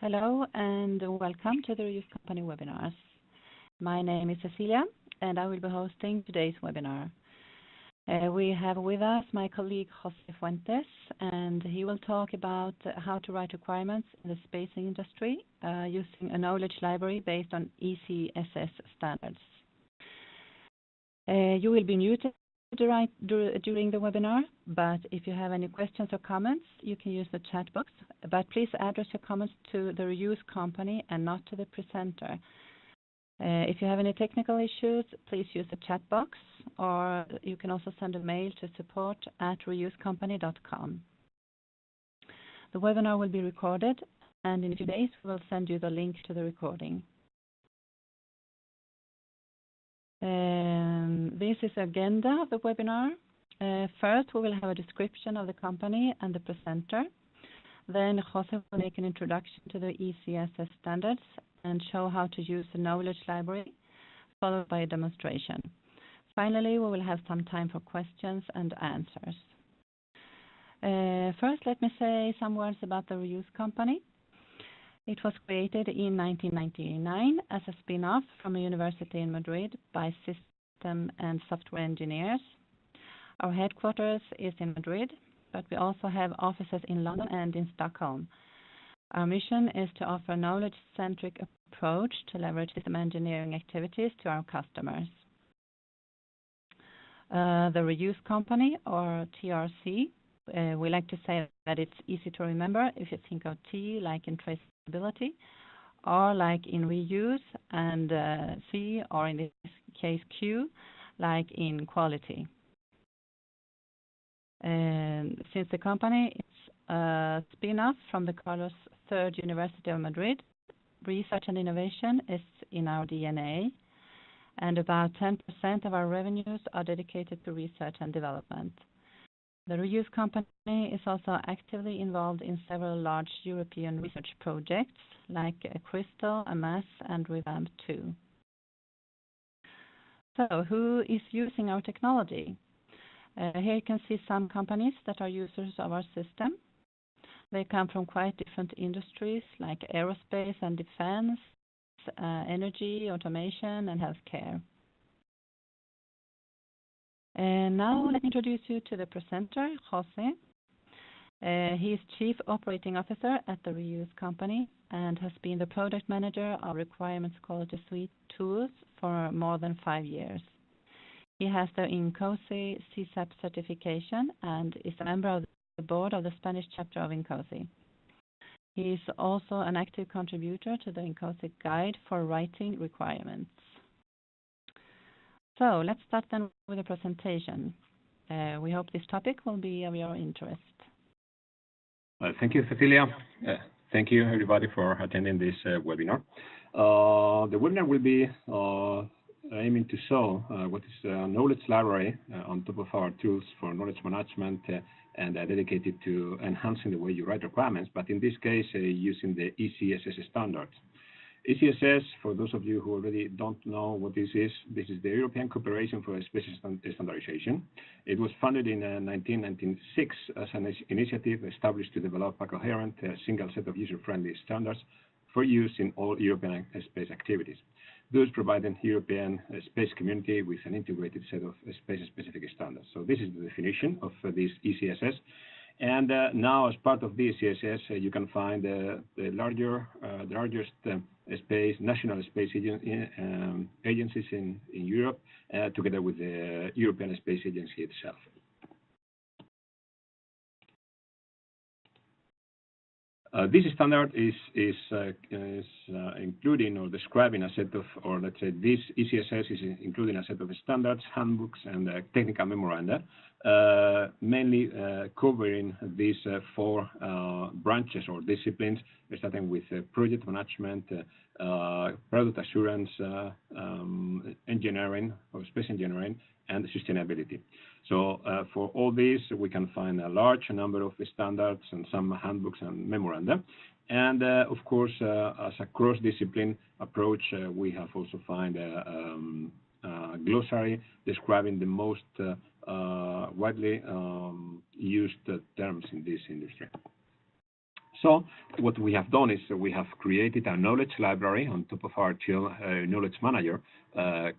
Hello and welcome to the Reuse Company webinars. My name is Cecilia and I will be hosting today's webinar. We have with us my colleague Jose Fuentes, and he will talk about how to write requirements in the space industry using a knowledge library based on ECSS Standards. You will be muted during the webinar, but if you have any questions or comments, you can use the chat box. But please address your comments to the Reuse Company and not to the presenter. If you have any technical issues, please use the chat box, or you can also send a mail to support@reusecompany.com. The webinar will be recorded, and in a few days we will send you the link to the recording. This is the agenda of the webinar. First, we will have a description of the company and the presenter. Then Jose will make an introduction to the ECSS Standards and show how to use the knowledge library, followed by a demonstration. Finally, we will have some time for questions and answers. First, let me say some words about the Reuse Company. It was created in 1999 as a spin-off from a university in Madrid by system and software engineers. Our headquarters is in Madrid, but we also have offices in London and in Stockholm. Our mission is to offer a knowledge-centric approach to leverage system engineering activities to our customers. The Reuse Company, or TRC, we like to say that it's easy to remember if you think of T like in traceability, R like in reuse, and C, or in this case Q, like in quality. And since the company is a spin-off from the Carlos III University of Madrid, research and innovation is in our DNA, and about 10% of our revenues are dedicated to research and development. The Reuse Company is also actively involved in several large European research projects like Crystal, AMAS, and Revamp 2. So, who is using our technology? Here you can see some companies that are users of our system. They come from quite different industries like aerospace and defense, energy, automation, and healthcare. And now let me introduce you to the presenter, Jose. He is Chief Operating Officer at the Reuse Company and has been the Product Manager of Requirements Quality Suite tools for more than 5 years. He has the INCOSE CSAP certification and is a member of the board of the Spanish chapter of INCOSE. He is also an active contributor to the INCOSE guide for writing requirements. So let's start then with the presentation. We hope this topic will be of your interest. Thank you, Cecilia. Thank you, everybody, for attending this webinar. The webinar will be aiming to show what is a knowledge library on top of our tools for knowledge management and dedicated to enhancing the way you write requirements, but in this case, using the ECSS Standards. ECSS, for those of you who already don't know what this is the European Cooperation for Space Standardization. It was founded in 1996 as an initiative established to develop a coherent single set of user-friendly standards for use in all European space activities, thus providing European space community with an integrated set of space-specific standards. So this is the definition of this ECSS. And now, as part of this ECSS, you can find the largest national space agencies in Europe, together with the European Space Agency itself. This standard is including or describing a set of, or let's say this ECSS is including a set of standards, handbooks, and technical memoranda, mainly covering these 4 branches or disciplines, starting with project management, product assurance, engineering or space engineering, and sustainability. So for all these, we can find a large number of standards and some handbooks and memoranda. And of course, as a cross-discipline approach, we have also found a glossary describing the most widely used terms in this industry. So what we have done is we have created a knowledge library on top of our tool, Knowledge Manager,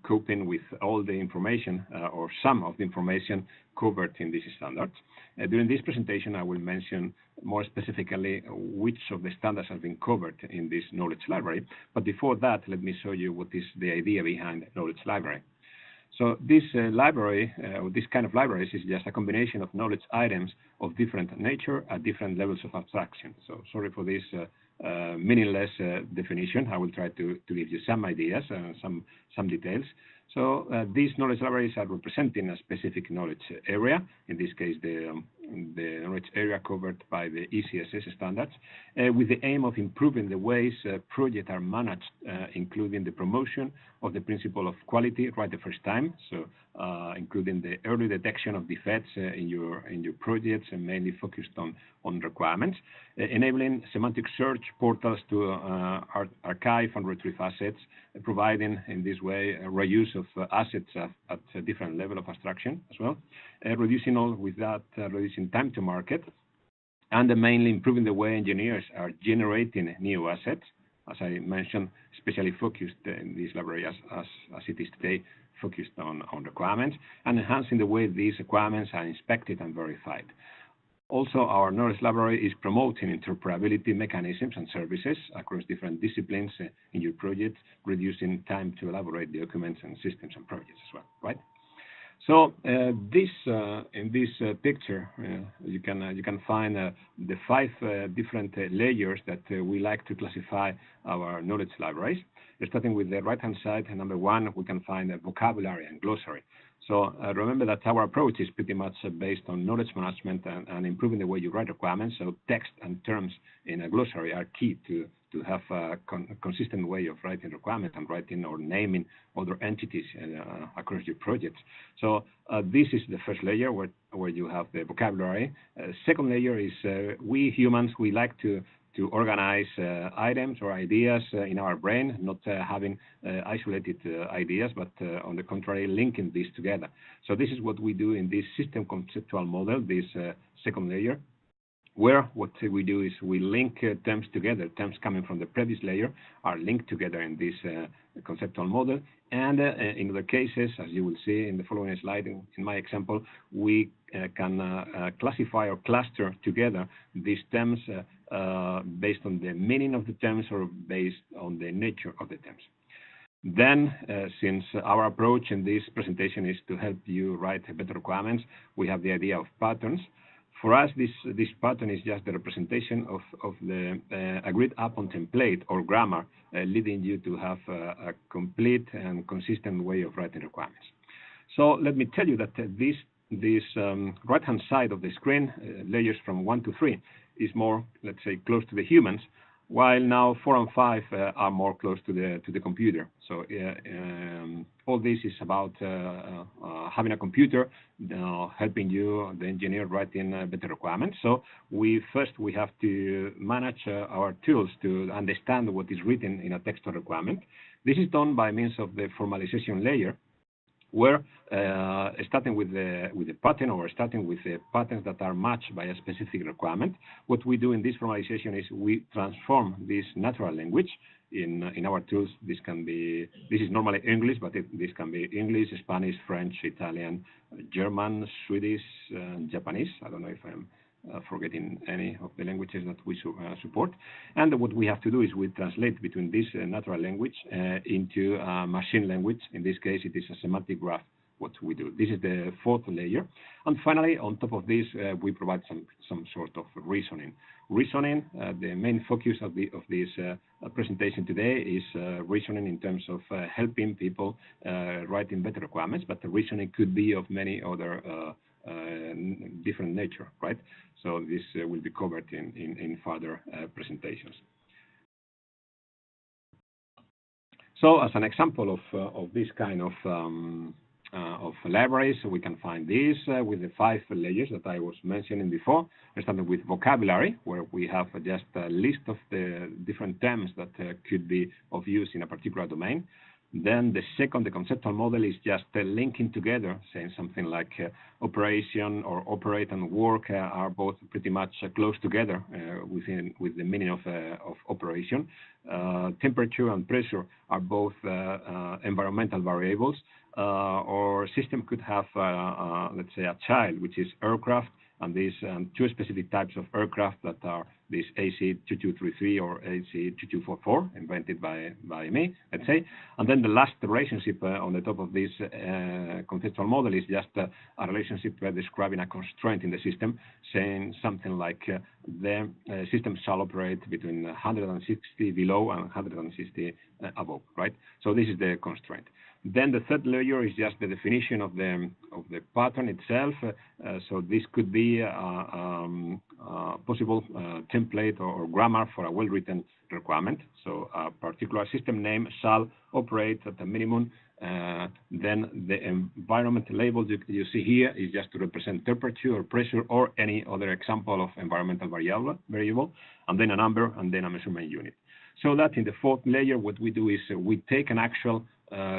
coping with all the information or some of the information covered in these standards. During this presentation, I will mention more specifically which of the standards have been covered in this knowledge library. But before that, let me show you what is the idea behind knowledge library. So this library, or this kind of libraries, is just a combination of knowledge items of different nature at different levels of abstraction. So sorry for this meaningless definition. I will try to give you some ideas and some details. So these knowledge libraries are representing a specific knowledge area, in this case the knowledge area covered by the ECSS Standards, with the aim of improving the ways projects are managed, including the promotion of the principle of quality right the first time, so including the early detection of defects in your projects and mainly focused on requirements, enabling semantic search portals to archive and retrieve assets, providing in this way a reuse of assets at a different level of abstraction as well, reducing time to market, and mainly improving the way engineers are generating new assets, as I mentioned, especially focused in this library as it is today, focused on requirements, and enhancing the way these requirements are inspected and verified. Also, our knowledge library is promoting interoperability mechanisms and services across different disciplines in your project, reducing time to elaborate documents and systems and projects as well, right? So in this picture, you can find the 5 different layers that we like to classify our knowledge libraries. Starting with the right-hand side, number 1, we can find a vocabulary and glossary. So remember that our approach is pretty much based on knowledge management and improving the way you write requirements. So text and terms in a glossary are key to have a consistent way of writing requirements and writing or naming other entities across your projects. So this is the first layer where you have the vocabulary. Second layer is we humans, we like to organize items or ideas in our brain, not having isolated ideas, but on the contrary, linking these together. So this is what we do in this system conceptual model, this second layer, where what we do is we link terms together. Terms coming from the previous layer are linked together in this conceptual model. And in other cases, as you will see in the following slide, in my example, we can classify or cluster together these terms based on the meaning of the terms or based on the nature of the terms. Then, since our approach in this presentation is to help you write better requirements, we have the idea of patterns. For us, this pattern is just the representation of the agreed upon template or grammar, leading you to have a complete and consistent way of writing requirements. So let me tell you that this right-hand side of the screen, layers from 1 to 3, is more, let's say, close to the humans, while now 4 and 5 are more close to the computer. So all this is about having a computer helping you, the engineer, writing better requirements. So we have to manage our tools to understand what is written in a textual requirement. This is done by means of the formalization layer, where starting with the pattern or starting with the patterns that are matched by a specific requirement, what we do in this formalization is we transform this natural language in our tools. This is normally English, but this can be English, Spanish, French, Italian, German, Swedish, Japanese. I don't know if I'm forgetting any of the languages that we support. And what we have to do is we translate between this natural language into machine language. In this case, it is a semantic graph, what we do. This is the 4th layer. And finally, on top of this, we provide some sort of reasoning. Reasoning, the main focus of this presentation today is reasoning in terms of helping people writing better requirements, but the reasoning could be of many other different nature, right? So this will be covered in further presentations. So as an example of this kind of libraries, we can find this with the 5 layers that I was mentioning before, starting with vocabulary, where we have just a list of the different terms that could be of use in a particular domain. Then the second, the conceptual model, is just linking together, saying something like operation or operate and work are both pretty much close together with the meaning of operation. Temperature and pressure are both environmental variables, or system could have, let's say, a child, which is aircraft, and these two specific types of aircraft that are this AC2233 or AC2244, invented by me, let's say. And then the last relationship on the top of this conceptual model is just a relationship describing a constraint in the system, saying something like the system shall operate between 160 below and 160 above, right? So this is the constraint. Then the third layer is just the definition of the pattern itself. So this could be a possible template or grammar for a well-written requirement. So a particular system name shall operate at a minimum. Then the environment label you see here is just to represent temperature or pressure or any other example of environmental variable, and then a number, and then a measurement unit. So that in the fourth layer, what we do is we take an actual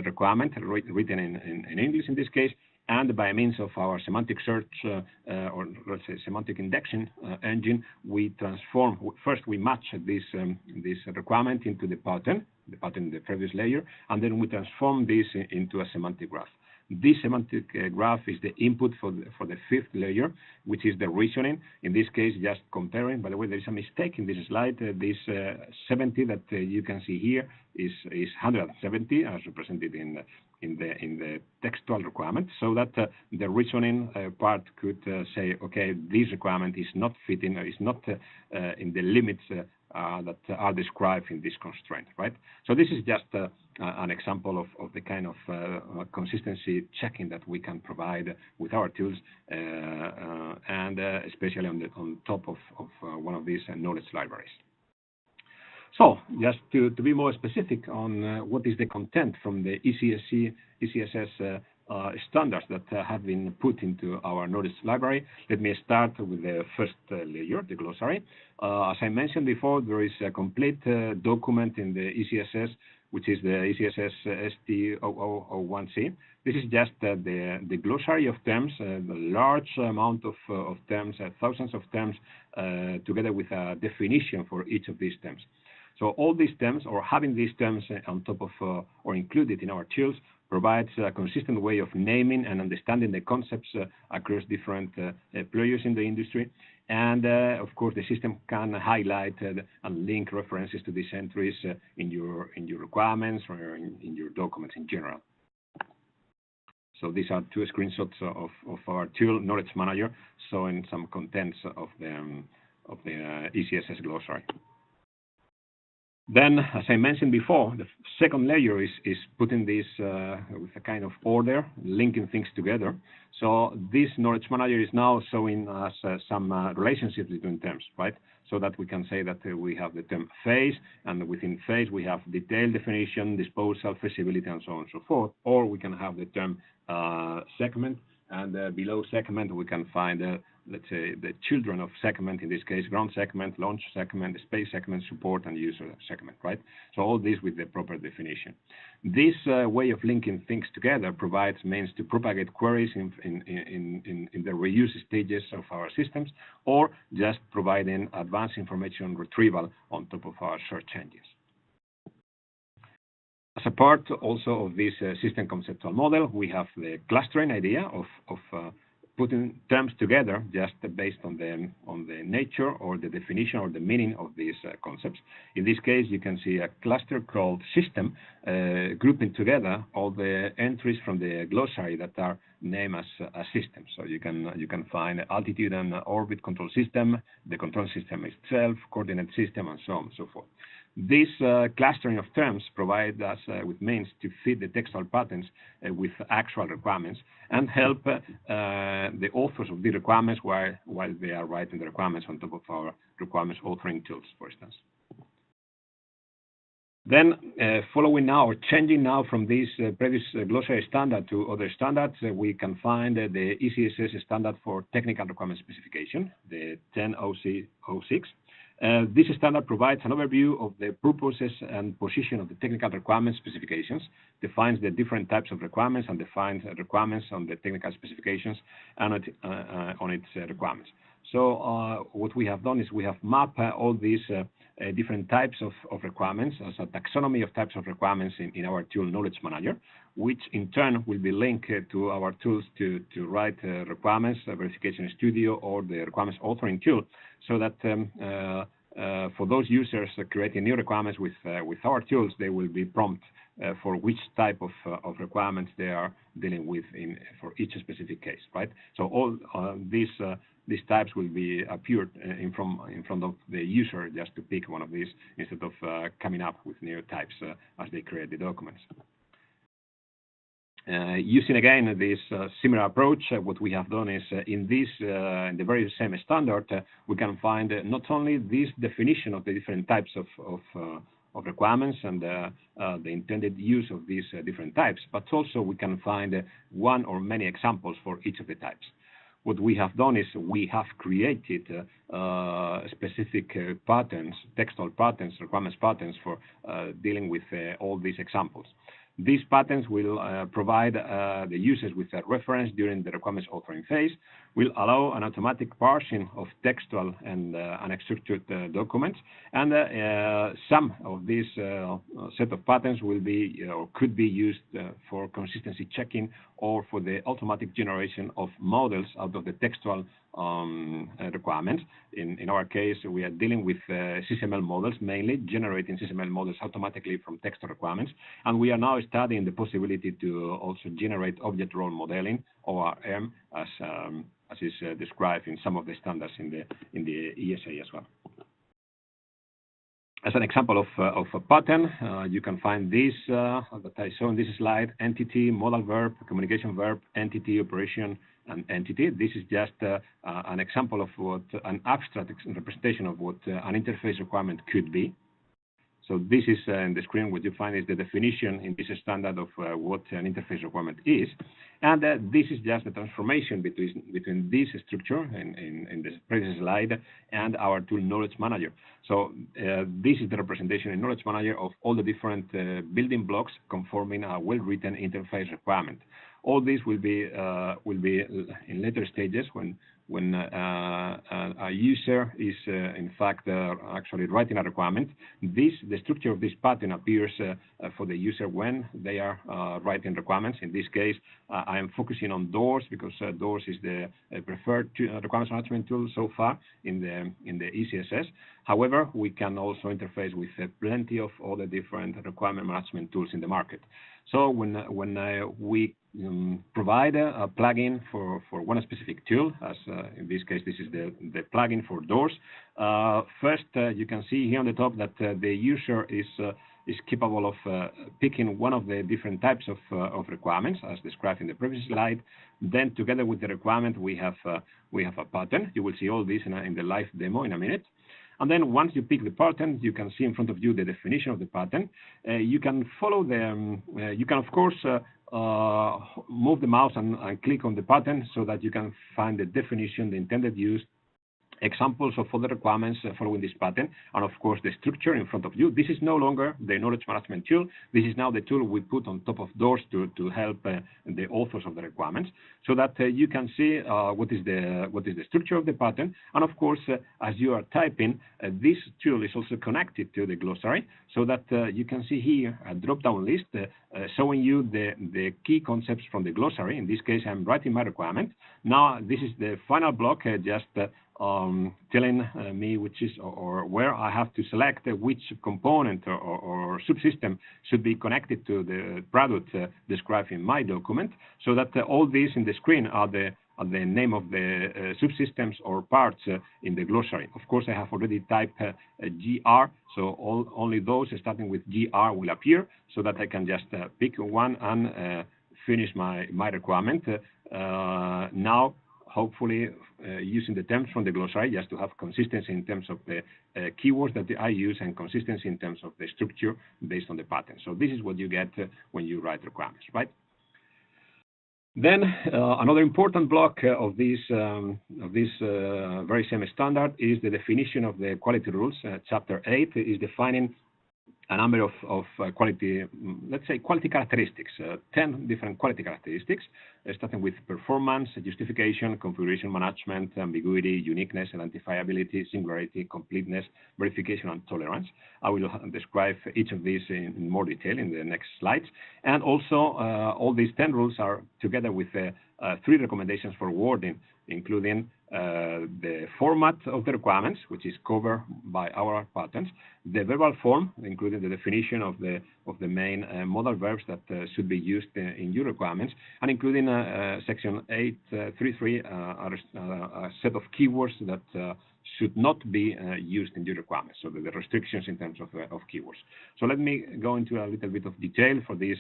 requirement written in English in this case, and by means of our semantic search or let's say semantic indexing engine, we transform. First, we match this requirement into the pattern in the previous layer, and then we transform this into a semantic graph. This semantic graph is the input for the fifth layer, which is the reasoning. In this case, just comparing. By the way, there is a mistake in this slide. This 70 that you can see here is 170, as represented in the textual requirement. So that the reasoning part could say, okay, this requirement is not fitting, or is not in the limits that are described in this constraint, right? So this is just an example of the kind of consistency checking that we can provide with our tools, and especially on top of one of these knowledge libraries. So just to be more specific on what is the content from the ECSS standards that have been put into our knowledge library, let me start with the first layer, the glossary. As I mentioned before, there is a complete document in the ECSS, which is the ECSS ST0001C. This is just the glossary of terms, the large amount of terms, thousands of terms, together with a definition for each of these terms. So all these terms, or having these terms on top of or included in our tools, provides a consistent way of naming and understanding the concepts across different players in the industry. And of course, the system can highlight and link references to these entries in your requirements or in your documents in general. So these are two screenshots of our tool, Knowledge Manager, showing some contents of the ECSS glossary. Then, as I mentioned before, the second layer is putting this with a kind of order, linking things together. So this knowledge manager is now showing us some relationships between terms, right? So that we can say that we have the term phase, and within phase we have detailed definition, disposal, feasibility, and so on and so forth. Or we can have the term segment, and below segment we can find let's say the children of segment, in this case ground segment, launch segment, space segment, support, and user segment, right? So all this with the proper definition. This way of linking things together provides means to propagate queries in the reuse stages of our systems, or just providing advanced information retrieval on top of our search engines. As a part also of this system conceptual model, we have the clustering idea of putting terms together just based on the nature or the definition or the meaning of these concepts. In this case, you can see a cluster called system, grouping together all the entries from the glossary that are named as a system. So you can find altitude and orbit control system, the control system itself, coordinate system, and so on and so forth. This clustering of terms provide us with means to fit the textual patterns with actual requirements and help the authors of the requirements while they are writing the requirements on top of our requirements authoring tools, for instance. Then, following now, or changing now from this previous glossary standard to other standards, we can find the ECSS standard for technical requirement specification, the 10.06. This standard provides an overview of the purposes and position of the technical requirements specifications, defines the different types of requirements, and defines requirements on the technical specifications and on its requirements. So what we have done is we have mapped all these different types of requirements as a taxonomy of types of requirements in our tool Knowledge Manager, which in turn will be linked to our tools to write requirements, verification studio, or the requirements authoring tool, so that for those users creating new requirements with our tools, they will be prompted for which type of requirements they are dealing with for each specific case, right? So all these types will be appeared in front of the user just to pick one of these instead of coming up with new types as they create the documents. Using again this similar approach, what we have done is in the very same standard, we can find not only this definition of the different types of requirements and the intended use of these different types, but also we can find one or many examples for each of the types. What we have done is we have created specific patterns, textual patterns, requirements patterns for dealing with all these examples. These patterns will provide the users with a reference during the requirements authoring phase, will allow an automatic parsing of textual and unstructured documents, and some of these set of patterns will be or could be used for consistency checking or for the automatic generation of models out of the textual requirements. In our case, we are dealing with SysML models, mainly generating SysML models automatically from textual requirements, and we are now studying the possibility to also generate object role modeling, ORM, as is described in some of the standards in the ESA as well. As an example of a pattern, you can find this that I saw in this slide: entity, modal verb, communication verb, entity, operation, and entity. This is just an example of what an abstract representation of what an interface requirement could be. So this is in the screen. What you find is the definition in this standard of what an interface requirement is, and this is just the transformation between this structure in the previous slide and our tool Knowledge Manager. So this is the representation in Knowledge Manager of all the different building blocks conforming a well-written interface requirement. All this will be in later stages when a user is in fact actually writing a requirement. The structure of this pattern appears for the user when they are writing requirements. In this case, I am focusing on doors because doors is the preferred requirements management tool so far in the ECSS. However, we can also interface with plenty of other different requirement management tools in the market. So when we provide a plugin for one specific tool, as in this case, this is the plugin for doors. First, you can see here on the top that the user is capable of picking one of the different types of requirements, as described in the previous slide. Then, together with the requirement, we have a pattern. You will see all this in the live demo in a minute. And then once you pick the pattern, you can see in front of you the definition of the pattern. You can follow you can, of course, move the mouse and click on the pattern so that you can find the definition, the intended use, examples of other requirements following this pattern, and of course the structure in front of you. This is no longer the knowledge management tool. This is now the tool we put on top of doors to help the authors of the requirements, so that you can see what is the structure of the pattern. And of course, as you are typing, this tool is also connected to the glossary, so that you can see here a drop-down list showing you the key concepts from the glossary. In this case, I'm writing my requirement. Now this is the final block, just telling me which is or where I have to select which component or subsystem should be connected to the product described in my document, so that all these in the screen are the name of the subsystems or parts in the glossary. Of course, I have already typed GR, so only those starting with GR will appear, so that I can just pick one and finish my requirement. Now, hopefully, using the terms from the glossary just to have consistency in terms of the keywords that I use and consistency in terms of the structure based on the pattern. So this is what you get when you write requirements, right? Then another important block of this very same standard is the definition of the quality rules. Chapter 8 is defining a number of quality, let's say quality characteristics, 10 different quality characteristics, starting with performance, justification, configuration management, ambiguity, uniqueness, identifiability, singularity, completeness, verification, and tolerance. I will describe each of these in more detail in the next slides. And also, all these 10 rules are together with 3 recommendations for wording, including the format of the requirements, which is covered by our patents, the verbal form, including the definition of the main modal verbs that should be used in your requirements, and including section 833, a set of keywords that should not be used in your requirements, so the restrictions in terms of keywords. So let me go into a little bit of detail for these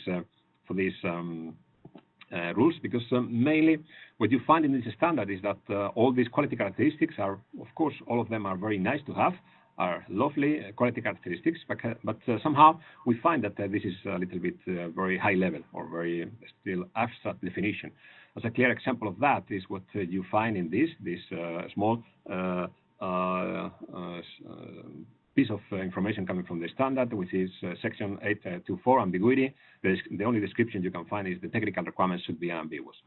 rules, because mainly what you find in this standard is that all these quality characteristics are, of course, all of them are very nice to have, are lovely quality characteristics, but somehow we find that this is a little bit very high level or very still abstract definition. As a clear example of that is what you find in this small piece of information coming from the standard, which is section 824, ambiguity. The only description you can find is the technical requirements should be ambiguous.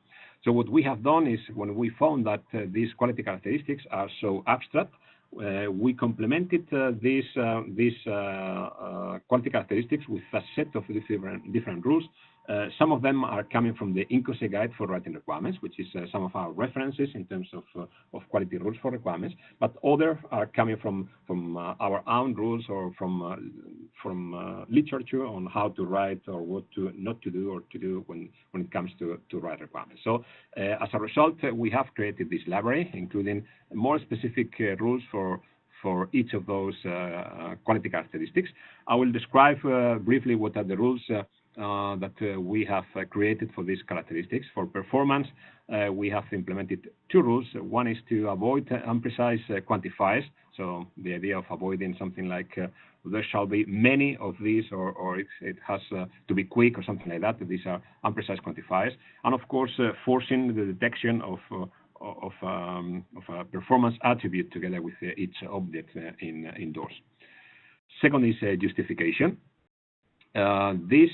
So what we have done is, when we found that these quality characteristics are so abstract, we complemented these quality characteristics with a set of different rules. Some of them are coming from the INCOSE guide for writing requirements, which is some of our references in terms of quality rules for requirements, but others are coming from our own rules or from literature on how to write or what not to do or to do when it comes to write requirements. So as a result, we have created this library, including more specific rules for each of those quality characteristics. I will describe briefly what are the rules that we have created for these characteristics. For performance, we have implemented 2 rules. One is to avoid imprecise quantifiers. So the idea of avoiding something like there shall be many of these, or it has to be quick or something like that. These are imprecise quantifiers. And of course, forcing the detection of a performance attribute together with each object indoors. Second is justification. This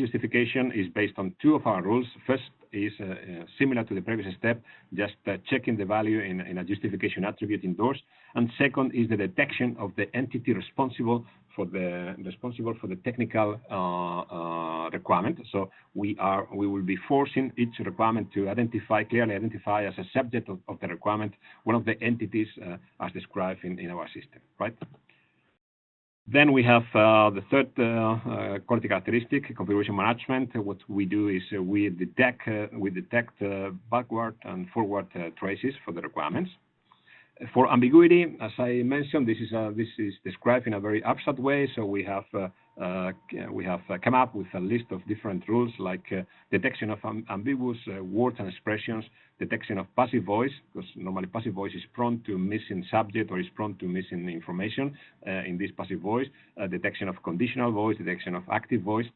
justification is based on 2 of our rules. First is similar to the previous step, just checking the value in a justification attribute indoors. And second is the detection of the entity responsible for the technical requirement. So we will be forcing each requirement to clearly identify as a subject of the requirement one of the entities as described in our system, right? Then we have the third quality characteristic, configuration management. What we do is we detect backward and forward traces for the requirements. For ambiguity, as I mentioned, this is described in a very abstract way. So we have come up with a list of different rules, like detection of ambiguous words and expressions, detection of passive voice, because normally passive voice is prone to missing subject or is prone to missing information in this passive voice, detection of conditional voice, detection of active voice.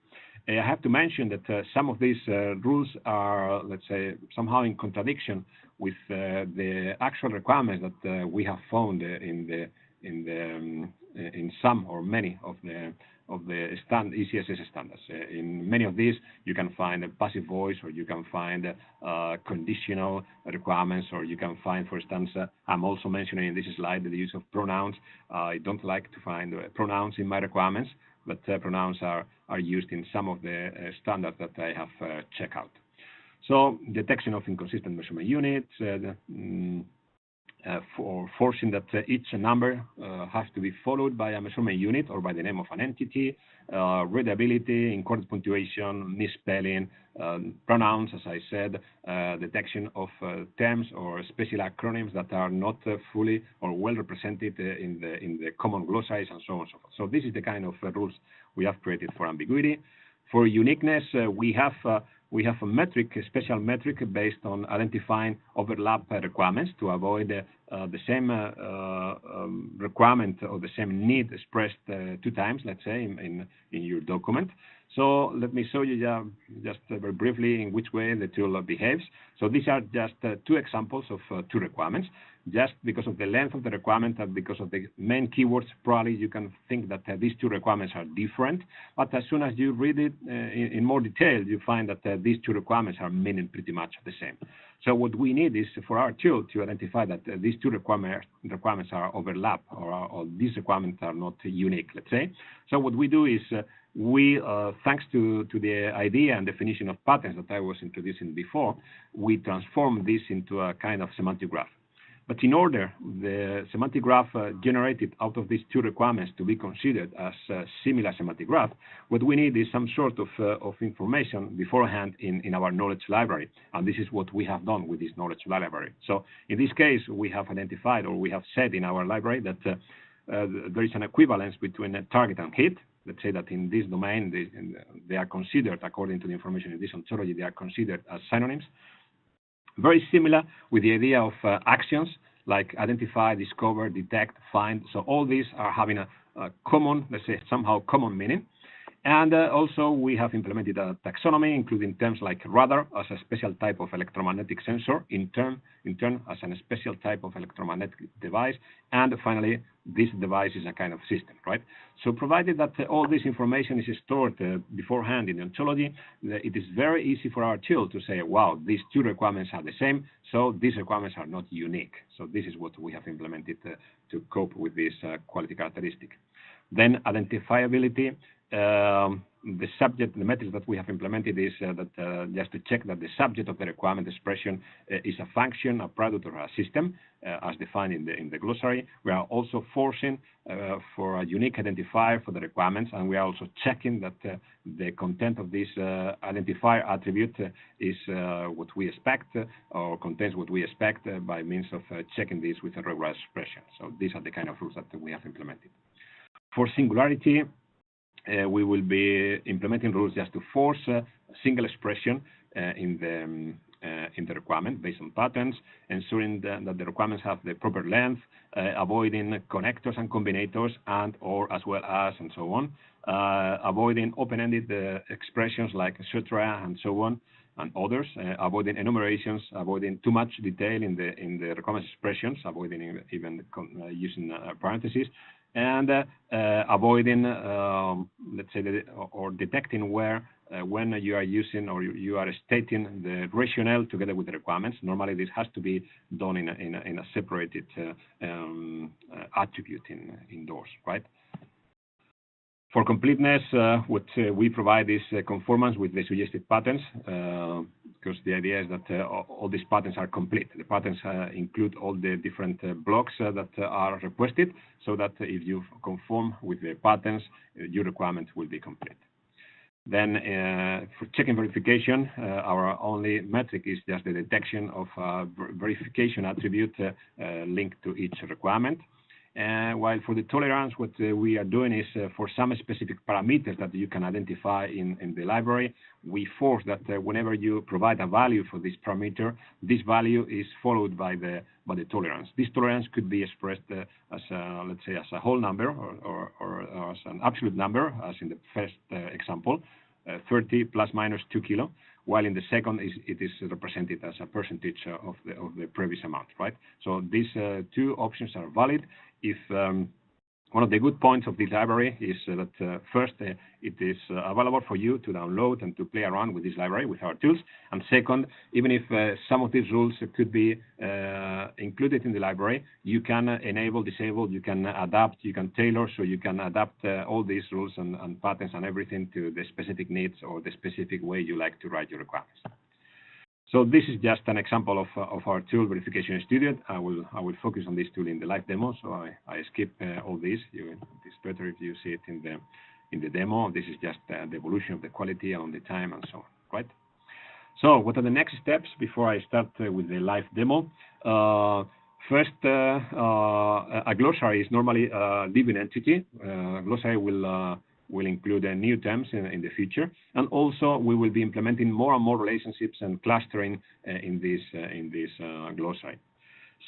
I have to mention that some of these rules are, let's say, somehow in contradiction with the actual requirements that we have found in some or many of the ECSS standards. In many of these, you can find a passive voice, or you can find conditional requirements, or you can find, for instance, I'm also mentioning in this slide the use of pronouns. I don't like to find pronouns in my requirements, but pronouns are used in some of the standards that I have checked out. So detection of inconsistent measurement units, for forcing that each number has to be followed by a measurement unit or by the name of an entity, readability, incorrect punctuation, misspelling, pronouns, as I said, detection of terms or special acronyms that are not fully or well represented in the common glossaries, and so on and so forth. So this is the kind of rules we have created for ambiguity. For uniqueness, we have a metric, a special metric based on identifying overlap requirements to avoid the same requirement or the same need expressed 2 times, let's say, in your document. So let me show you just very briefly in which way the tool behaves. So these are just two examples of two requirements. Just because of the length of the requirement and because of the main keywords, probably you can think that these two requirements are different. But as soon as you read it in more detail, you find that these two requirements are meaning pretty much the same. So what we need is for our tool to identify that these two requirements are overlap, or these requirements are not unique, let's say. So what we do is we, thanks to the idea and definition of patterns that I was introducing before, we transform this into a kind of semantic graph. But in order the semantic graph generated out of these two requirements to be considered as a similar semantic graph, what we need is some sort of information beforehand in our knowledge library. And this is what we have done with this knowledge library. So in this case, we have identified, or we have said in our library, that there is an equivalence between a target and hit. Let's say that in this domain, they are considered, according to the information in this ontology, they are considered as synonyms. Very similar with the idea of actions like identify, discover, detect, find. So all these are having a common, let's say somehow common meaning. And also we have implemented a taxonomy, including terms like radar as a special type of electromagnetic sensor, in turn as a special type of electromagnetic device, and finally this device is a kind of system, right? So provided that all this information is stored beforehand in the ontology, it is very easy for our tool to say, wow, these two requirements are the same, so these requirements are not unique. So this is what we have implemented to cope with this quality characteristic. Then identifiability. The metric that we have implemented is that just to check that the subject of the requirement expression is a function, a product, or a system, as defined in the glossary. We are also forcing for a unique identifier for the requirements, and we are also checking that the content of this identifier attribute is what we expect, or contains what we expect by means of checking this with a regular expression. So these are the kind of rules that we have implemented. For singularity, we will be implementing rules just to force a single expression in the requirement based on patterns, ensuring that the requirements have the proper length, avoiding connectors and combinators, and or as well as and so on, avoiding open-ended expressions like etc. and so on, and others, avoiding enumerations, avoiding too much detail in the requirement expressions, avoiding even using parentheses, and avoiding, let's say, or detecting where when you are using or you are stating the rationale together with the requirements. Normally, this has to be done in a separated attribute indoors, right? For completeness, what we provide is conformance with the suggested patterns, because the idea is that all these patterns are complete. The patterns include all the different blocks that are requested, so that if you conform with the patterns, your requirement will be complete. Then for checking verification, our only metric is just the detection of a verification attribute linked to each requirement. While for the tolerance, what we are doing is for some specific parameters that you can identify in the library, we force that whenever you provide a value for this parameter, this value is followed by the tolerance. This tolerance could be expressed as let's say as a whole number or as an absolute number, as in the first example, 30 plus minus 2 kilo. While in the second it is represented as a percentage of the previous amount, right? So these two options are valid. If one of the good points of this library is that first, it is available for you to download and to play around with this library, with our tools. And second, even if some of these rules could be included in the library, you can enable, disable, you can adapt, you can tailor, so you can adapt all these rules and patterns and everything to the specific needs or the specific way you like to write your requirements. So this is just an example of our tool Verification Studio. I will focus on this tool in the live demo, so I skip all this. It's better if you see it in the demo. This is just the evolution of the quality on the time and so on, right? So what are the next steps before I start with the live demo? First, a glossary is normally a living entity. Glossary will include new terms in the future, and also we will be implementing more and more relationships and clustering in this glossary.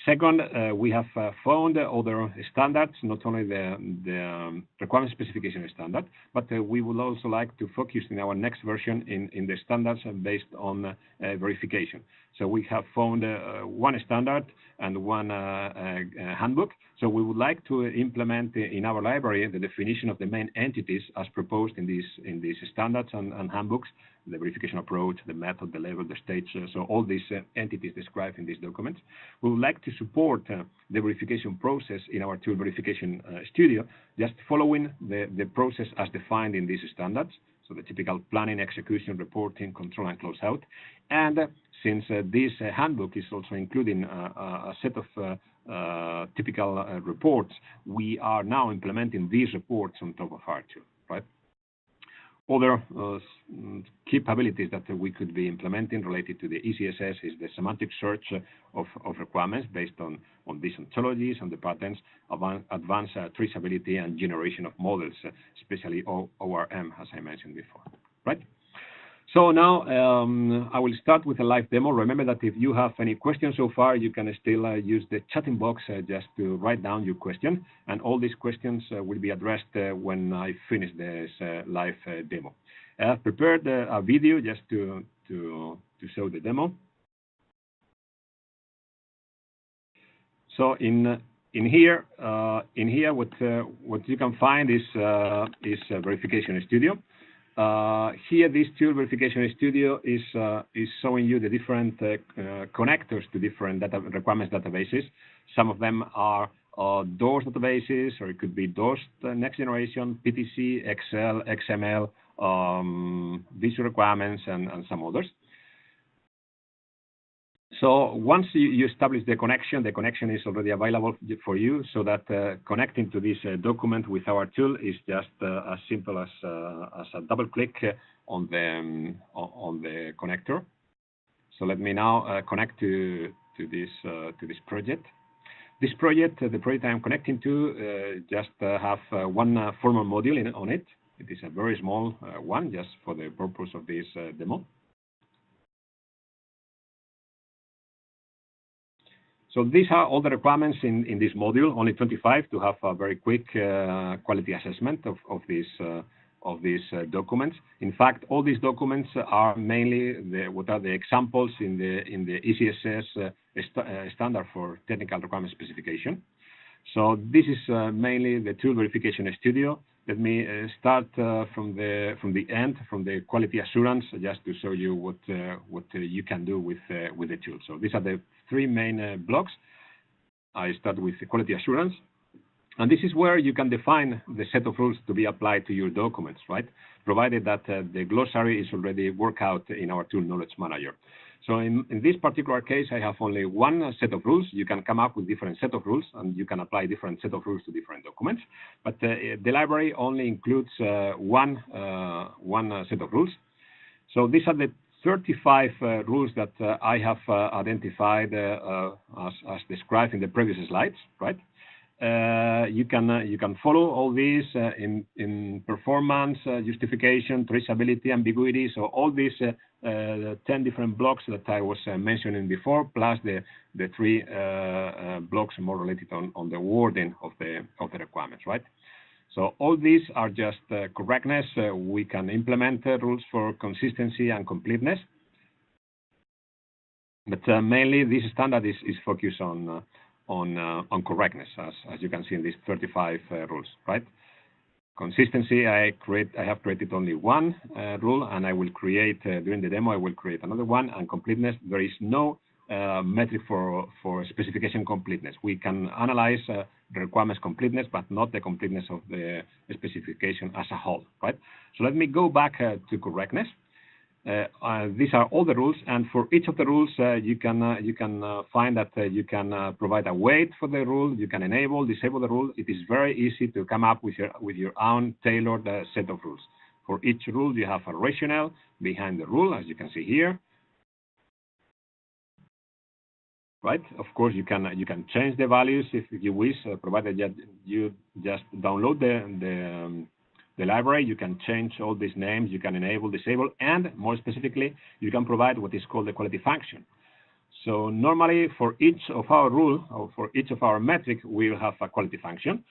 Second, we have found other standards, not only the requirement specification standard, but we would also like to focus in our next version in the standards based on verification. So we have found one standard and one handbook. So we would like to implement in our library the definition of the main entities as proposed in these standards and handbooks, the verification approach, the method, the level, the stage, so all these entities described in these documents. We would like to support the verification process in our tool verification studio, just following the process as defined in these standards. So the typical planning, execution, reporting, control, and closeout. And since this handbook is also including a set of typical reports, we are now implementing these reports on top of our tool, right? Other capabilities that we could be implementing related to the ECSS is the semantic search of requirements based on these ontologies and the patterns, advanced traceability and generation of models, especially ORM, as I mentioned before, right? So now I will start with a live demo. Remember that if you have any questions so far, you can still use the chatting box just to write down your question. And all these questions will be addressed when I finish this live demo. I've prepared a video just to show the demo. So in here, what you can find is Verification Studio. Here, this tool Verification Studio is showing you the different connectors to different requirements databases. Some of them are DOS databases, or it could be DOS next generation, PTC, Excel, XML, visual requirements, and some others. So once you establish the connection is already available for you, so that connecting to this document with our tool is just as simple as a double click on the connector. So let me now connect to this project. This project, the project I'm connecting to, just have one formal module on it. It is a very small one, just for the purpose of this demo. So these are all the requirements in this module, only 25, to have a very quick quality assessment of these documents. In fact, all these documents are mainly what are the examples in the ECSS standard for technical requirement specification. So this is mainly the tool Verification Studio. Let me start from the end, from the quality assurance, just to show you what you can do with the tool. So these are the three main blocks. I start with the quality assurance, and this is where you can define the set of rules to be applied to your documents, right? Provided that the glossary is already worked out in our tool Knowledge Manager. So in this particular case, I have only one set of rules. You can come up with different set of rules, and you can apply different set of rules to different documents. But the library only includes one set of rules. So these are the 35 rules that I have identified as described in the previous slides, right? You can follow all these in performance, justification, traceability, ambiguity. So all these 10 different blocks that I was mentioning before, plus the three blocks more related on the wording of the requirements, right? So all these are just correctness. We can implement rules for consistency and completeness, but mainly this standard is focused on correctness, as you can see in these 35 rules, right? Consistency, I have created only one rule, and I will create during the demo. I will create another one. And completeness, there is no metric for specification completeness. We can analyze the requirements completeness, but not the completeness of the specification as a whole, right? So let me go back to correctness. These are all the rules, and for each of the rules, you can find that you can provide a weight for the rule. You can enable, disable the rule. It is very easy to come up with your own tailored set of rules. For each rule, you have a rationale behind the rule, as you can see here. Right? Of course, you can change the values if you wish, provided that you just download the library. You can change all these names. You can enable, disable, and more specifically, you can provide what is called the quality function. So normally for each of our rule or for each of our metric, we will have a quality function,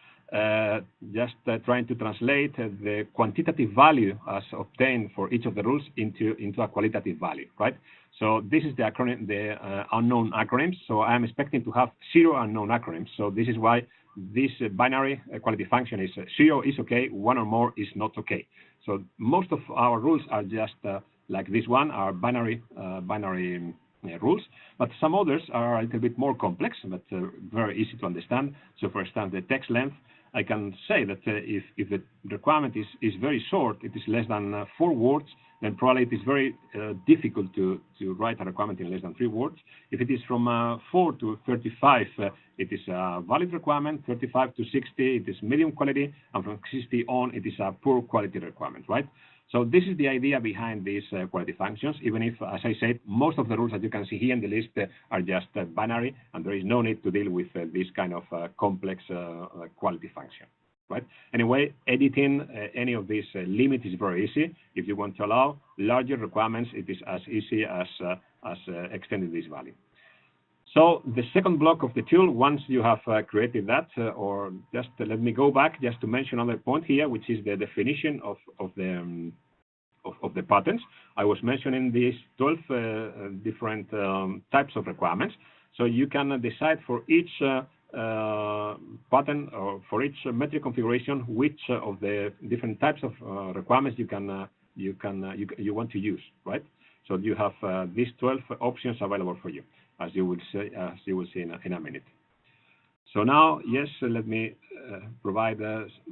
just trying to translate the quantitative value as obtained for each of the rules into a qualitative value, right? So this is the acronym, the unknown acronyms. So I'm expecting to have 0 unknown acronyms. So this is why this binary quality function is 0 is okay, 1 or more is not okay. So most of our rules are just like this one, are binary rules, but some others are a little bit more complex, but very easy to understand. So for instance, the text length, I can say that if the requirement is very short, it is less than 4 words, then probably it is very difficult to write a requirement in less than 3 words. If it is from 4 to 35, it is a valid requirement. 35 to 60, it is medium quality, and from 60 on, it is a poor quality requirement, right? So this is the idea behind these quality functions, even if, as I said, most of the rules that you can see here in the list are just binary, and there is no need to deal with this kind of complex quality function, right? Anyway, editing any of these limits is very easy. If you want to allow larger requirements, it is as easy as extending this value. So the second block of the tool, once you have created that, or just let me go back just to mention another point here, which is the definition of the patterns. I was mentioning these 12 different types of requirements. So you can decide for each pattern or for each metric configuration which of the different types of requirements you want to use, right? So you have these 12 options available for you, as you will see in a minute. So now, yes, let me provide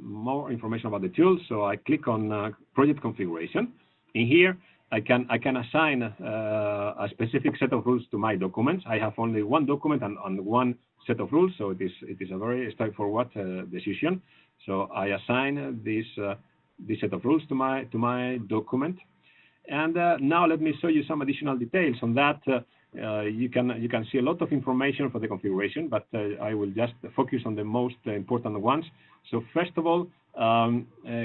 more information about the tool. So I click on project configuration. In here, I can assign a specific set of rules to my documents. I have only one document and one set of rules, so it is a very straightforward decision. So I assign this set of rules to my document. And now let me show you some additional details on that. You can see a lot of information for the configuration, but I will just focus on the most important ones. So first of all,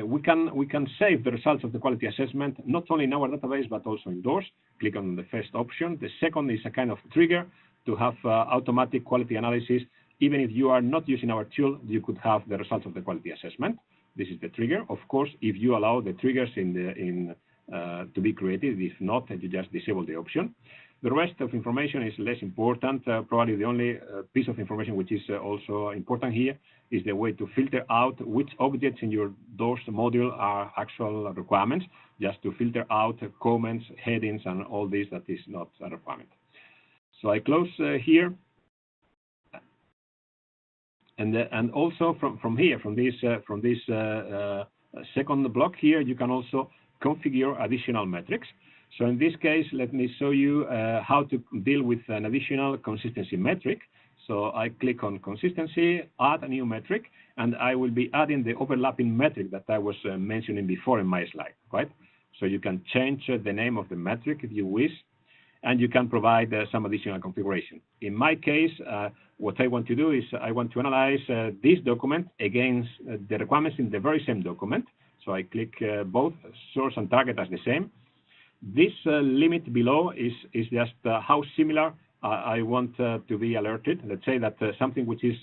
we can save the results of the quality assessment not only in our database but also indoors. Click on the first option. The second is a kind of trigger to have automatic quality analysis. Even if you are not using our tool, you could have the results of the quality assessment. This is the trigger. Of course, if you allow the triggers to be created. If not, you just disable the option. The rest of information is less important. Probably the only piece of information which is also important here is the way to filter out which objects in your DOORS module are actual requirements, just to filter out comments, headings, and all this that is not a requirement. So I close here. And also from this second block here, you can also configure additional metrics. So in this case, let me show you how to deal with an additional consistency metric. So I click on consistency, add a new metric, and I will be adding the overlapping metric that I was mentioning before in my slide, right? So you can change the name of the metric if you wish, and you can provide some additional configuration. In my case, what I want to do is I want to analyze this document against the requirements in the very same document. So I click both source and target as the same. This limit below is just how similar I want to be alerted. Let's say that something which is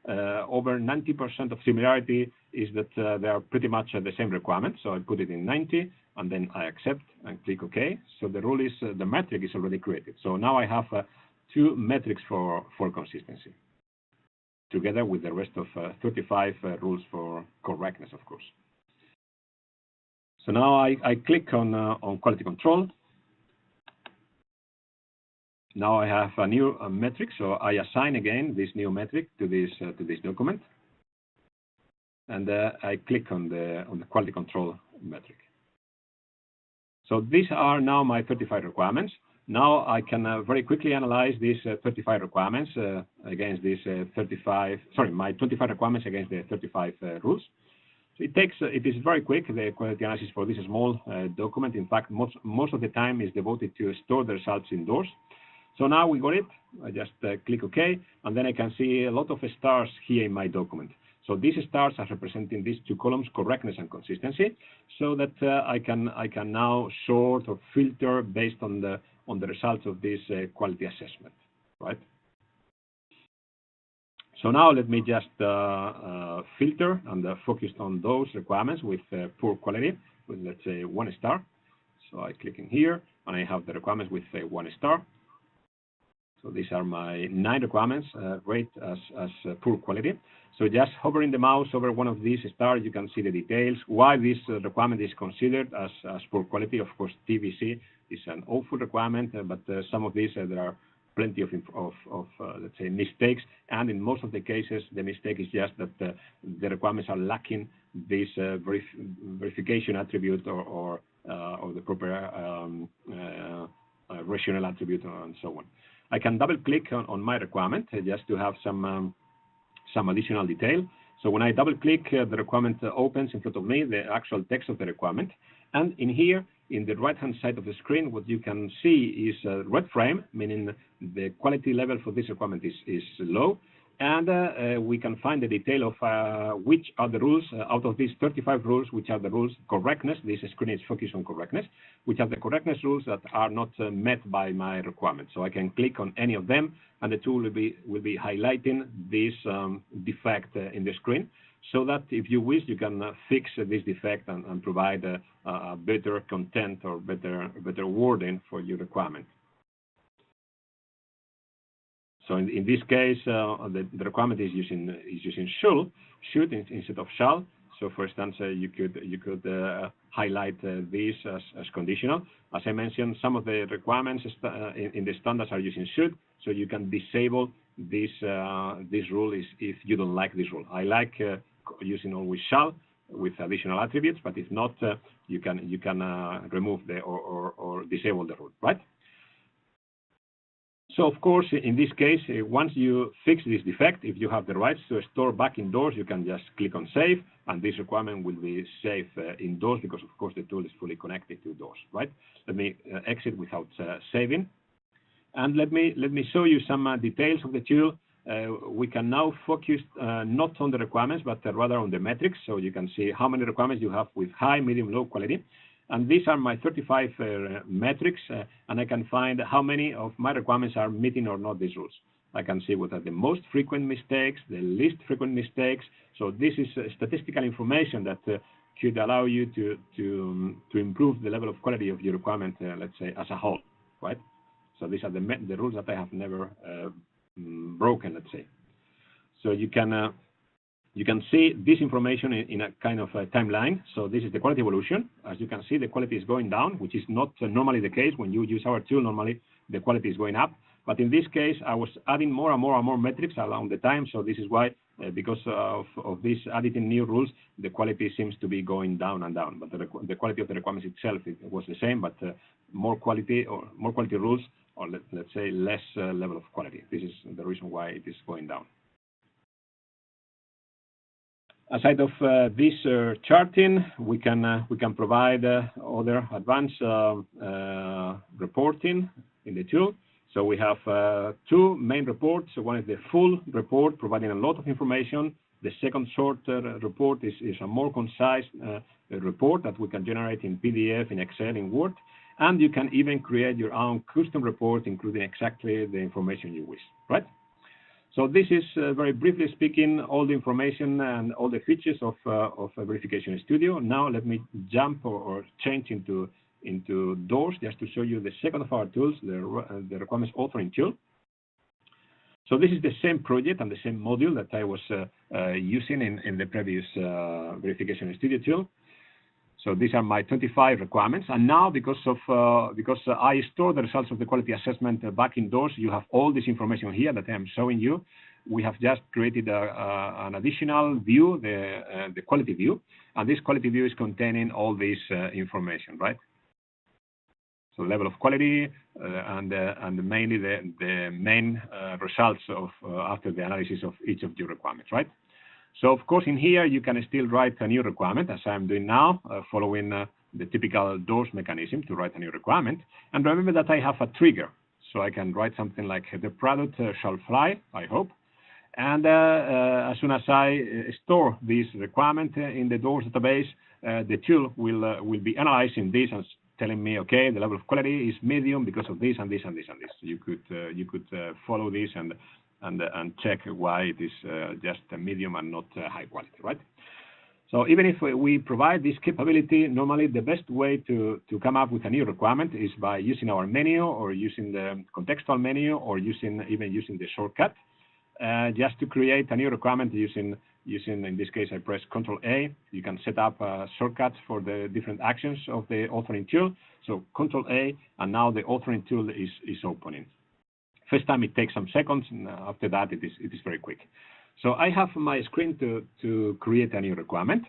over 90% of similarity is that they are pretty much the same requirement. So I put it in 90, and then I accept and click OK. So the rule is the metric is already created. So now I have two metrics for consistency, together with the rest of 35 rules for correctness, of course. So now I click on quality control. Now I have a new metric, so I assign again this new metric to this document, and I click on the quality control metric. So these are now my 35 requirements. Now I can very quickly analyze these 35 requirements against these my 25 requirements against the 35 rules. So it is very quick, the quality analysis for this small document. In fact, most of the time is devoted to store the results indoors. So now we got it. I just click OK, and then I can see a lot of stars here in my document. So these stars are representing these two columns, correctness and consistency, so that I can now sort or filter based on the results of this quality assessment. right? So now let me just filter and focus on those requirements with poor quality, with let's say 1 star. So I click in here, and I have the requirements with 1 star. So these are my 9 requirements, rate as poor quality. So just hovering the mouse over one of these stars, you can see the details, why this requirement is considered as poor quality. Of course, TVC is an awful requirement, but some of these, there are plenty of let's say, mistakes. And in most of the cases, the mistake is just that the requirements are lacking this verification attribute or the proper rational attribute and so on. I can double click on my requirement just to have some additional detail. So when I double click, the requirement opens in front of me, the actual text of the requirement. And in here, in the right-hand side of the screen, what you can see is a red frame, meaning the quality level for this requirement is low. And we can find the detail of which are the rules, out of these 35 rules, which are the rules correctness. This screen is focused on correctness, which are the correctness rules that are not met by my requirement. So I can click on any of them, and the tool will be highlighting this defect in the screen, so that if you wish, you can fix this defect and provide a better content or better wording for your requirement. So in this case, the requirement is using should instead of shall. So for instance, you could highlight this as conditional. As I mentioned, some of the requirements in the standards are using should, so you can disable this rule if you don't like this rule. I like using always shall with additional attributes, but if not, you can remove or disable the rule, right? So of course, in this case, once you fix this defect, if you have the rights to store back indoors, you can just click on save, and this requirement will be saved indoors because, of course, the tool is fully connected to doors, right? Let me exit without saving, and let me show you some details of the tool. We can now focus not on the requirements, but rather on the metrics. So you can see how many requirements you have with high, medium, low quality. And these are my 35 metrics, and I can find how many of my requirements are meeting or not these rules. I can see what are the most frequent mistakes, the least frequent mistakes. So this is statistical information that could allow you to improve the level of quality of your requirement, let's say, as a whole, right? So these are the rules that I have never broken, let's say. So you can see this information in a kind of a timeline. So this is the quality evolution. As you can see, the quality is going down, which is not normally the case. When you use our tool, normally the quality is going up. But in this case, I was adding more and more metrics along the time. So this is why, because of this editing new rules, the quality seems to be going down and down. But the quality of the requirements itself, it was the same, but more quality rules, or let's say less level of quality. This is the reason why it is going down. Aside of this charting, we can provide other advanced reporting in the tool. So we have 2 main reports. One is the full report, providing a lot of information. The second short report is a more concise report that we can generate in PDF, in Excel, in Word. And you can even create your own custom report, including exactly the information you wish, right? So this is, very briefly speaking, all the information and all the features of Verification Studio. Now let me jump or change into doors just to show you the second of our tools, the requirements authoring tool. So this is the same project and the same module that I was using in the previous Verification Studio tool. So these are my 25 requirements. And now, because I store the results of the quality assessment back indoors, you have all this information here that I am showing you. We have just created an additional view, the quality view. And this quality view is containing all this information, right? So level of quality and mainly the main results of after the analysis of each of your requirements, right? So of course in here you can still write a new requirement, as I'm doing now, following the typical doors mechanism to write a new requirement. And remember that I have a trigger, so I can write something like the product shall fly, I hope. And as soon as I store this requirement in the doors database, the tool will be analyzing this and telling me, okay, the level of quality is medium because of this and this and this and this. You could follow this and check why it is just a medium and not high quality, right? So even if we provide this capability, normally the best way to come up with a new requirement is by using our menu or using the contextual menu or even using the shortcut. Just to create a new requirement using, in this case, I press Control A. You can set up shortcuts for the different actions of the authoring tool. So Control A, and now the authoring tool is opening. First time it takes some seconds, and after that it is very quick. So I have my screen to create a new requirement.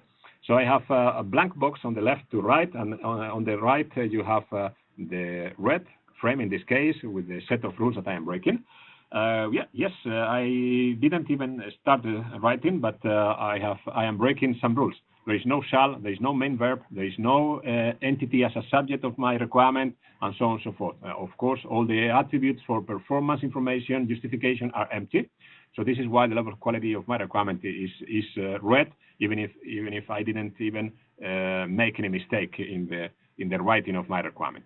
So I have a blank box on the left to right, and on the right you have the red frame in this case with the set of rules that I am breaking. I didn't even start writing, but I am breaking some rules. There is no shall, there is no main verb, there is no entity as a subject of my requirement, and so on and so forth. Of course, all the attributes for performance information, justification are empty. So this is why the level of quality of my requirement is red, even if I didn't even make any mistake in the writing of my requirement.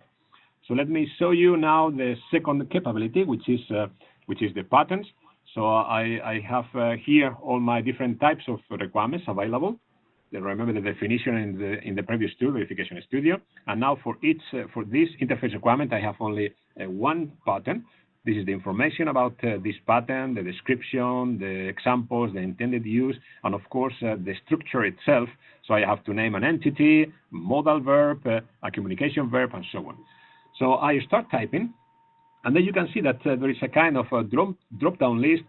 So let me show you now the second capability, which is the patterns. So I have here all my different types of requirements available. Remember the definition in the previous tool, Verification Studio. And now for this interface requirement, I have only one pattern. This is the information about this pattern, the description, the examples, the intended use, and of course the structure itself. So I have to name an entity, modal verb, a communication verb, and so on. So I start typing, and then you can see that there is a kind of a drop-down list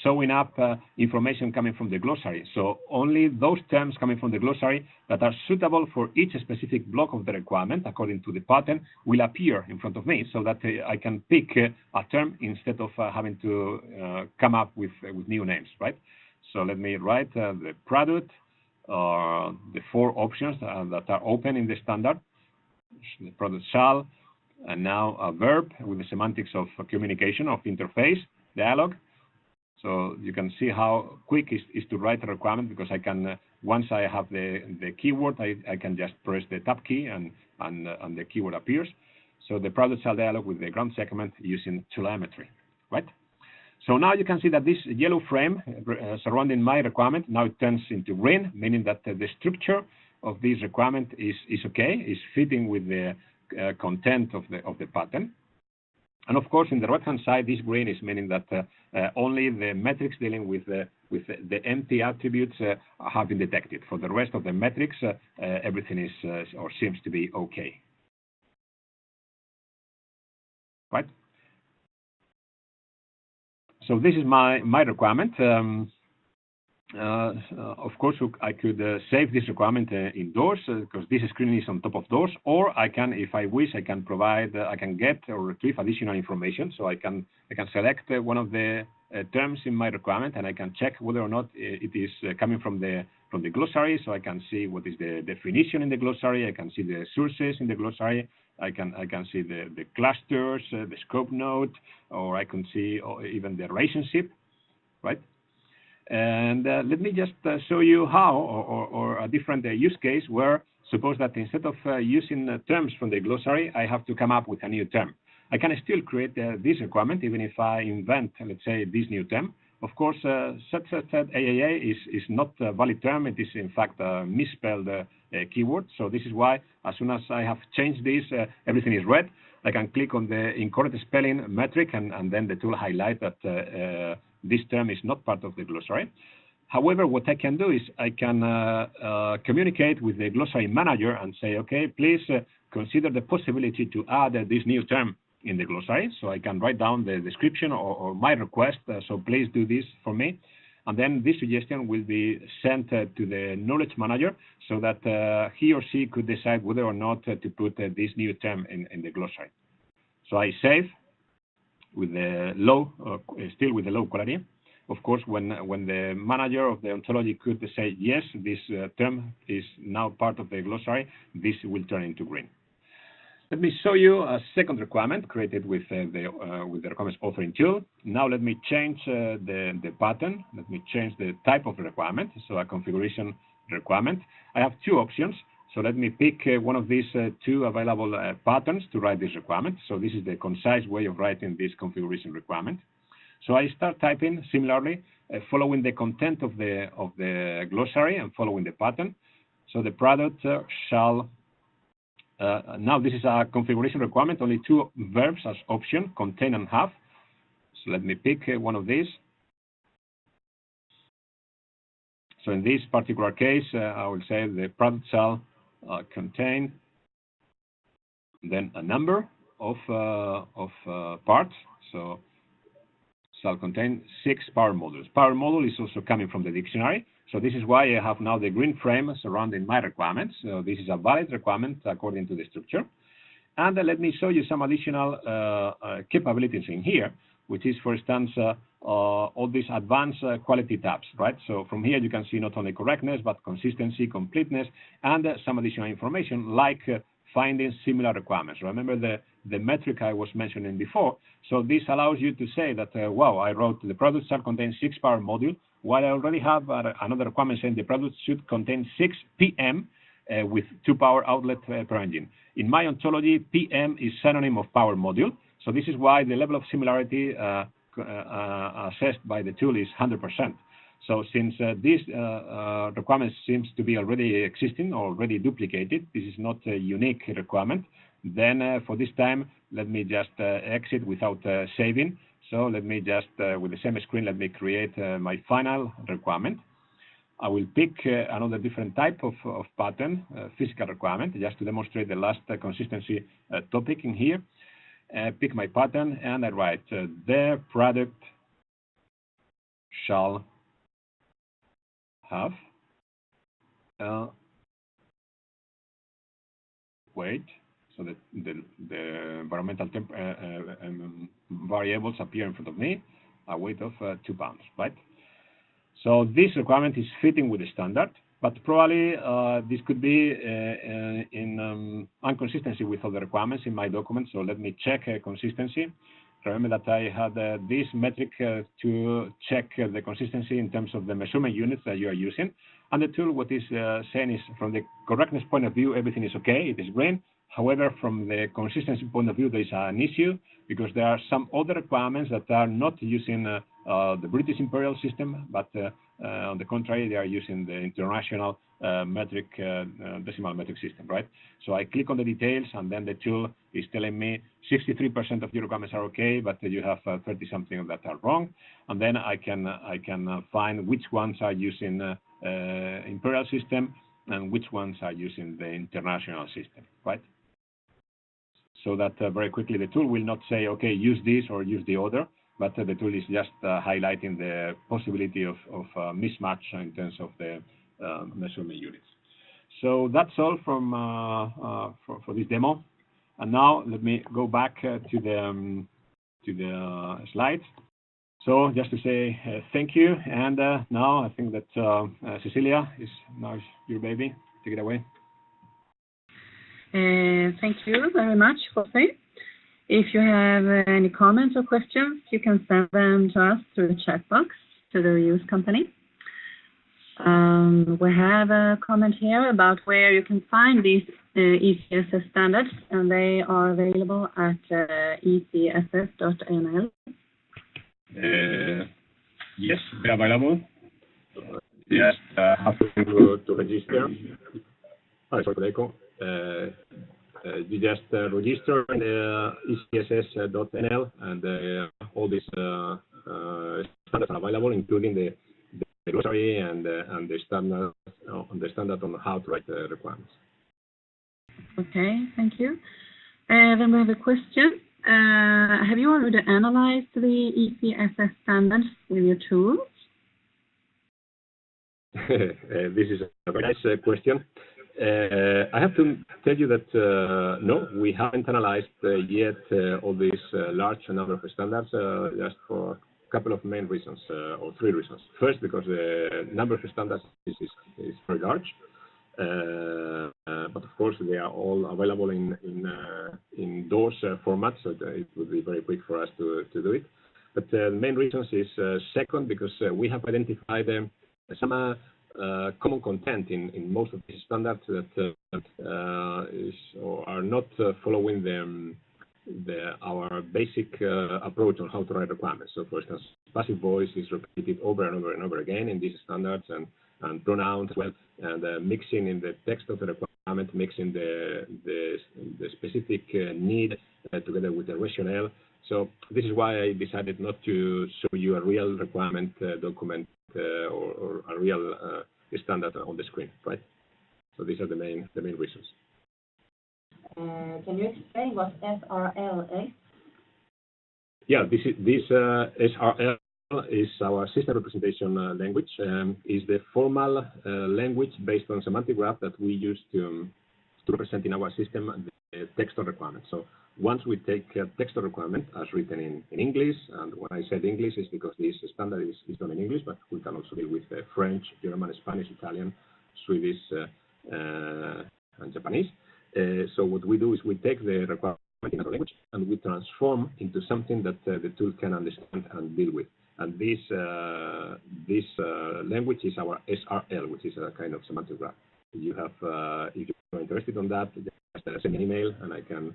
showing up information coming from the glossary. So only those terms coming from the glossary that are suitable for each specific block of the requirement according to the pattern will appear in front of me, so that I can pick a term instead of having to come up with new names, right? So let me write the product, the 4 options that are open in the standard. The product shall, and now a verb with the semantics of communication, of interface, dialogue. So you can see how quick is to write a requirement, because I can, once I have the keyword, I can just press the tab key and the keyword appears. So the product shall dialogue with the ground segment using telemetry, right? So now you can see that this yellow frame surrounding my requirement, now it turns into green, meaning that the structure of this requirement is okay, is fitting with the content of the pattern. And of course, in the right-hand side, this green is meaning that only the metrics dealing with the empty attributes have been detected. For the rest of the metrics, everything is or seems to be okay. Right? So this is my requirement. Of course, I could save this requirement indoors, because this screen is on top of doors, or I can, if I wish, I can provide, I can get or retrieve additional information. So I can select one of the terms in my requirement, and I can check whether or not it is coming from the glossary. So I can see what is the definition in the glossary. I can see the sources in the glossary. I can see the clusters, the scope note, or I can see even the relationship, right? And let me just show you how, or a different use case where, suppose that instead of using terms from the glossary, I have to come up with a new term. I can still create this requirement, even if I invent, let's say, this new term. Of course, set AAA is not a valid term. It is, in fact, a misspelled keyword. So this is why, as soon as I have changed this, everything is red. I can click on the incorrect spelling metric, and then the tool highlights that this term is not part of the glossary. However, what I can do is I can communicate with the glossary manager and say, okay, please consider the possibility to add this new term in the glossary. So I can write down the description or my request. So please do this for me. And then this suggestion will be sent to the knowledge manager, so that he or she could decide whether or not to put this new term in the glossary. So I save with the low, still with the low quality. Of course, when the manager of the ontology could say, yes, this term is now part of the glossary, this will turn into green. Let me show you a second requirement created with the requirements authoring tool. Now let me change the pattern. Let me change the type of requirement. So a configuration requirement. I have 2 options. So let me pick one of these two available patterns to write this requirement. So this is the concise way of writing this configuration requirement. So I start typing similarly, following the content of the glossary and following the pattern. So the product shall, now this is a configuration requirement, only two verbs as option, contain and have. So let me pick one of these. So in this particular case, I will say the product shall contain then a number of parts. So shall contain 6 power modules. Power module is also coming from the dictionary. So this is why I have now the green frame surrounding my requirements. So this is a valid requirement according to the structure. And let me show you some additional capabilities in here, which is, for instance, all these advanced quality tabs, right? So from here you can see not only correctness, but consistency, completeness, and some additional information like finding similar requirements. Remember the metric I was mentioning before. So this allows you to say that, wow, I wrote the product shall contain 6 power module, while I already have another requirement saying the product should contain 6 PM with 2 power outlet per engine. In my ontology, PM is synonym of power module. So this is why the level of similarity assessed by the tool is 100%. So since this requirement seems to be already existing, already duplicated, this is not a unique requirement, then for this time, let me just exit without saving. So let me just, with the same screen, let me create my final requirement. I will pick another different type of pattern, physical requirement, just to demonstrate the last consistency topic in here. Pick my pattern, and I write, the product shall have weight, so that the environmental variables appear in front of me, a weight of 2 pounds, right? So this requirement is fitting with the standard, but probably this could be in inconsistency with other requirements in my document. So let me check consistency. Remember that I had this metric to check the consistency in terms of the measurement units that you are using. And the tool, what is saying is, from the correctness point of view, everything is okay, it is green. However, from the consistency point of view, there is an issue because there are some other requirements that are not using the British imperial system, but on the contrary, they are using the international metric, decimal metric system, right? So I click on the details, and then the tool is telling me 63% of your requirements are okay, but you have 30-something that are wrong. And then I can find which ones are using imperial system and which ones are using the international system, right? So that very quickly the tool will not say, okay, use this or use the other, but the tool is just highlighting the possibility of mismatch in terms of the measurement units. So that's all from for this demo. And now let me go back to the slides. So just to say thank you, and now I think that Cecilia is now your baby. Take it away. Thank you very much, Jose. If you have any comments or questions, you can send them to us through the chat box to the reuse company. We have a comment here about where you can find these ECSS standards, and they are available at ECSS.nl. Yes, they're available. Yes, have to register. Sorry for the echo. You just register in ECSS.nl, and all these standards are available, including the glossary and the standard on how to write the requirements. Okay, thank you. Then we have a question. Have you already analyzed the ECSS standards with your tools? This is a very nice question. I have to tell you that no, we haven't analyzed yet all these large number of standards, just for a couple of main reasons, or 3 reasons. First, because the number of standards is very large, but of course they are all available in those formats, so it would be very quick for us to do it. But the main reasons is second, because we have identified some common content in most of these standards that are not following our basic approach on how to write requirements. So, for instance, passive voice is repeated over and over and over again in these standards, and pronouns as well, and mixing in the text of the requirement, mixing the specific need together with the rationale. So this is why I decided not to show you a real requirement document or a real standard on the screen, right? So these are the main reasons. Can you explain what SRL is? Yeah, this SRL is our system representation language. Is the formal language based on semantic graph that we use to represent in our system the text of requirement. So once we take a text of requirement as written in English, and when I said English, it's because this standard is done in English, but we can also deal with French, German, Spanish, Italian, Swedish, and Japanese. So what we do is we take the requirement in our language and we transform into something that the tool can understand and deal with. And this language is our SRL, which is a kind of semantic graph. You have, if you're interested on that, just send me an email and I can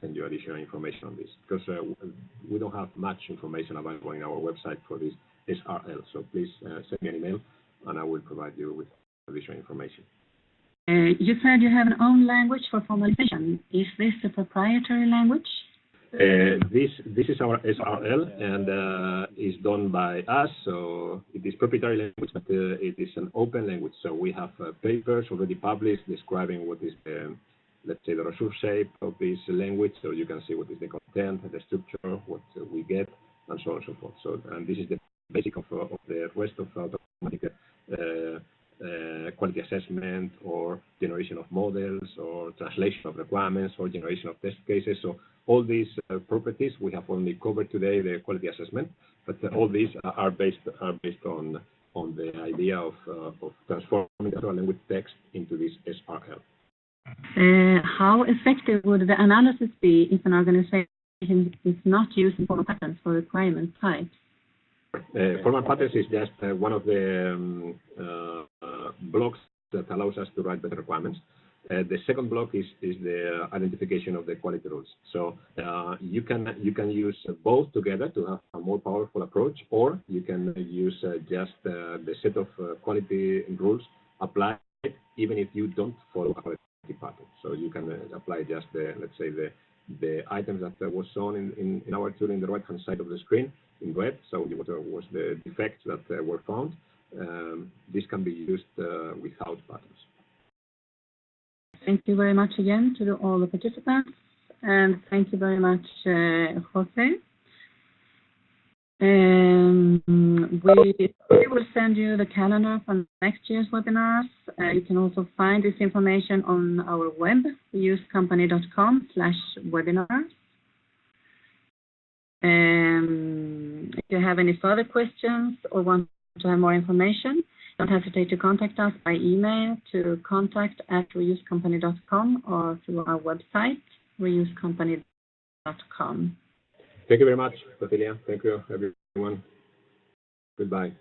send you additional information on this, because we don't have much information available in our website for this SRL. So please send me an email and I will provide you with additional information. You said you have an own language for formalization. Is this a proprietary language? This is our SRL and is done by us, so it is proprietary language, but it is an open language. So we have papers already published describing what is the, let's say, the resource shape of this language, so you can see what is the content, the structure, what we get, and so on and so forth. So, and this is the basic of the rest of automatic quality assessment, or generation of models, or translation of requirements, or generation of test cases. So all these properties we have only covered today, the quality assessment, but all these are based on the idea of transforming natural language text into this SRL. How effective would the analysis be if an organization is not using formal patterns for requirement types? Formal patterns is just one of the blocks that allows us to write better requirements. The second block is the identification of the quality rules. So you can use both together to have a more powerful approach, or you can use just the set of quality rules applied even if you don't follow a quality pattern. So you can apply just let's say the items that was shown in our tool in the right hand side of the screen in red. So what was the defects that were found. This can be used without patterns. Thank you very much again to all the participants, and thank you very much, Jose. We will send you the calendar for next year's webinars. You can also find this information on our web, reusecompany.com/webinars. If you have any further questions or want to have more information, don't hesitate to contact us by email to contact@reusecompany.com or through our website, reusecompany.com. Thank you very much, Cecilia. Thank you, everyone. Goodbye.